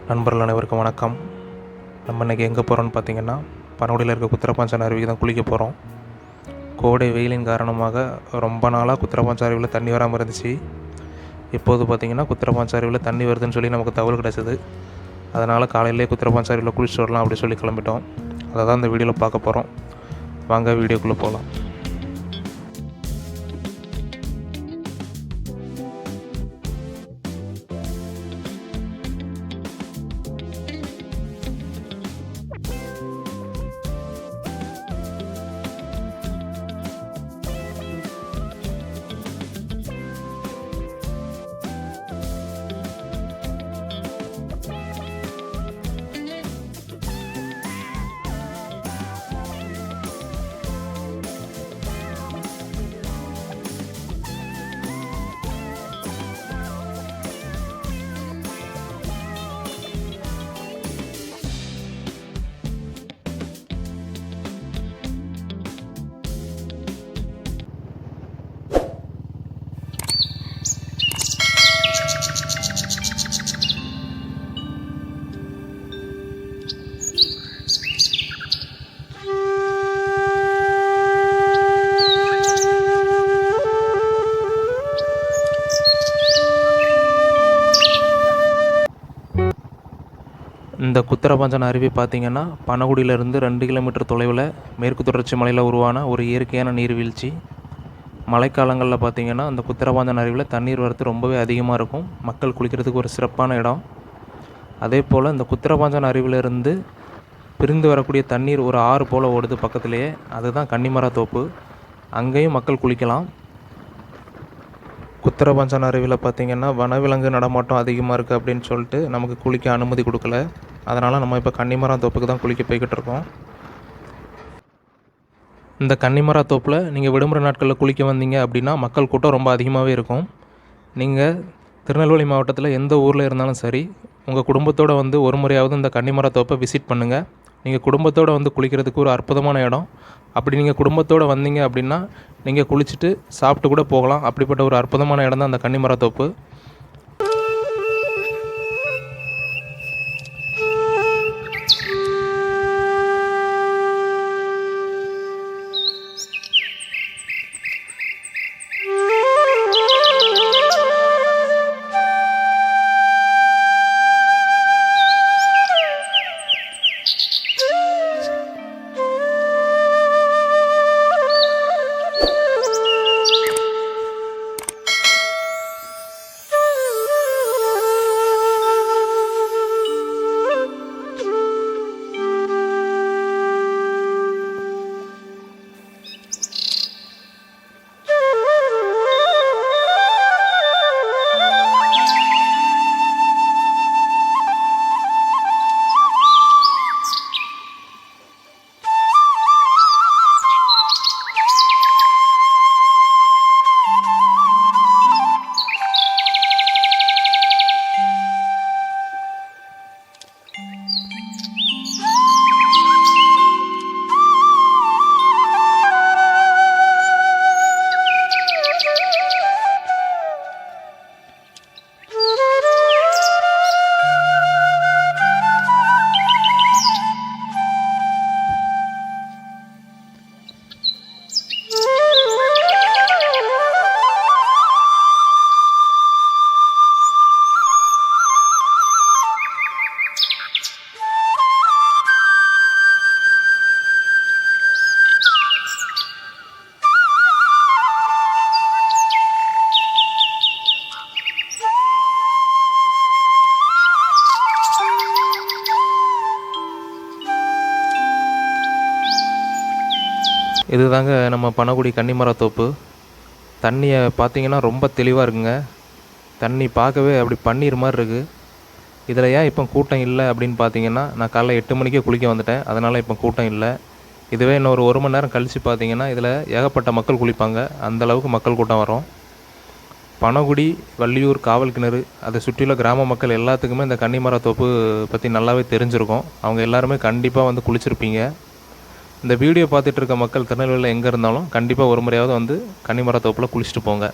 நண்பர்கள் அனைவருக்கும் வணக்கம். நம்ம இன்றைக்கி எங்கே போகிறோன்னு பார்த்திங்கன்னா, பனகுடியில் இருக்க குத்திரப்பாஞ்சான் அருவிக்கு தான் குளிக்க போகிறோம். கோடை வெயிலின் காரணமாக ரொம்ப நாளாக குத்திரப்பாஞ்சான் அருவியில் தண்ணி வராமல் இருந்துச்சு. இப்போது பார்த்திங்கன்னா குத்திரப்பாஞ்சான் அருவியில் தண்ணி வருதுன்னு சொல்லி நமக்கு தகவல் கிடச்சிது. அதனால் காலையிலே குத்திரப்பாஞ்சான் அருவியில் குளிச்சுட்டு வரலாம் அப்படி சொல்லி கிளம்பிட்டோம். அதை தான் இந்த வீடியோவில் பார்க்க போகிறோம். வாங்க வீடியோக்குள்ளே போகலாம். இந்த குத்திரப்பாஞ்சான் அருவி பார்த்திங்கன்னா பனகுடியிலேருந்து 2 கிலோமீட்டர் தொலைவில் மேற்கு தொடர்ச்சி மலையில் உருவான ஒரு இயற்கையான நீர்வீழ்ச்சி. மழைக்காலங்களில் பார்த்திங்கன்னா அந்த குத்திரப்பாஞ்சான் அருவியில் தண்ணீர் வரத்து ரொம்பவே அதிகமாக இருக்கும். மக்கள் குளிக்கிறதுக்கு ஒரு சிறப்பான இடம். அதே போல் இந்த குத்திரப்பாஞ்சான் அருவியிலிருந்து பிரிந்து வரக்கூடிய தண்ணீர் ஒரு ஆறு போல் ஓடுது பக்கத்துலேயே. அதுதான் கன்னிமரத்தோப்பு. அங்கேயும் மக்கள் குளிக்கலாம். குத்திரப்பாஞ்சான் அருவியில் பார்த்திங்கன்னா வனவிலங்கு நடமாட்டம் அதிகமாக இருக்குது அப்படின்னு சொல்லிட்டு நமக்கு குளிக்க அனுமதி கொடுக்கல. அதனால் நம்ம இப்போ கன்னிமரத்தோப்புக்கு தான் குளிக்க போய்கிட்டு இருக்கோம். இந்த கன்னிமரத்தோப்பில் நீங்கள் விடுமுறை நாட்களில் குளிக்க வந்தீங்க அப்படின்னா மக்கள் கூட்டம் ரொம்ப அதிகமாகவே இருக்கும். நீங்கள் திருநெல்வேலி மாவட்டத்தில் எந்த ஊரில் இருந்தாலும் சரி, உங்கள் குடும்பத்தோடு வந்து ஒரு முறையாவது இந்த கன்னிமரத்தோப்பை விசிட் பண்ணுங்கள். நீங்கள் குடும்பத்தோடு வந்து குளிக்கிறதுக்கு ஒரு அற்புதமான இடம். அப்படி நீங்கள் குடும்பத்தோடு வந்தீங்க அப்படின்னா நீங்கள் குளிச்சுட்டு சாப்பிட்டு கூட போகலாம். அப்படிப்பட்ட ஒரு அற்புதமான இடம் தான் அந்த கன்னிமரத்தோப்பு. இது தாங்க நம்ம பனகுடி கன்னிமரத்தோப்பு. தண்ணியை பார்த்திங்கன்னா ரொம்ப தெளிவாக இருக்குங்க. தண்ணி பார்க்கவே அப்படி பன்னீர் மாதிரி இருக்குது. இதில் ஏன் இப்போ கூட்டம் இல்லை அப்படின்னு பார்த்தீங்கன்னா, நான் காலைல 8 மணிக்கே குளிக்க வந்துட்டேன். அதனால் இப்போ கூட்டம் இல்லை. இதுவே இன்னும் ஒரு 1 மணி நேரம் கழித்து பார்த்தீங்கன்னா இதில் ஏகப்பட்ட மக்கள் குளிப்பாங்க. அந்தளவுக்கு மக்கள் கூட்டம் வரும். பனகுடி, வள்ளியூர், காவல் கிணறு, அதை சுற்றியுள்ள கிராம மக்கள் எல்லாத்துக்குமே இந்த கன்னிமரத்தோப்பு பற்றி நல்லாவே தெரிஞ்சிருக்கும். அவங்க எல்லாருமே கண்டிப்பாக வந்து குளிச்சிருப்பீங்க. இந்த வீடியோ பார்த்துட்டு இருக்க மக்கள் திருநெல்வேலியில் எங்கே இருந்தாலும் கண்டிப்பாக ஒரு முறையாவது வந்து கன்னிமரத்தோப்பில் குளிச்சுட்டு போங்க.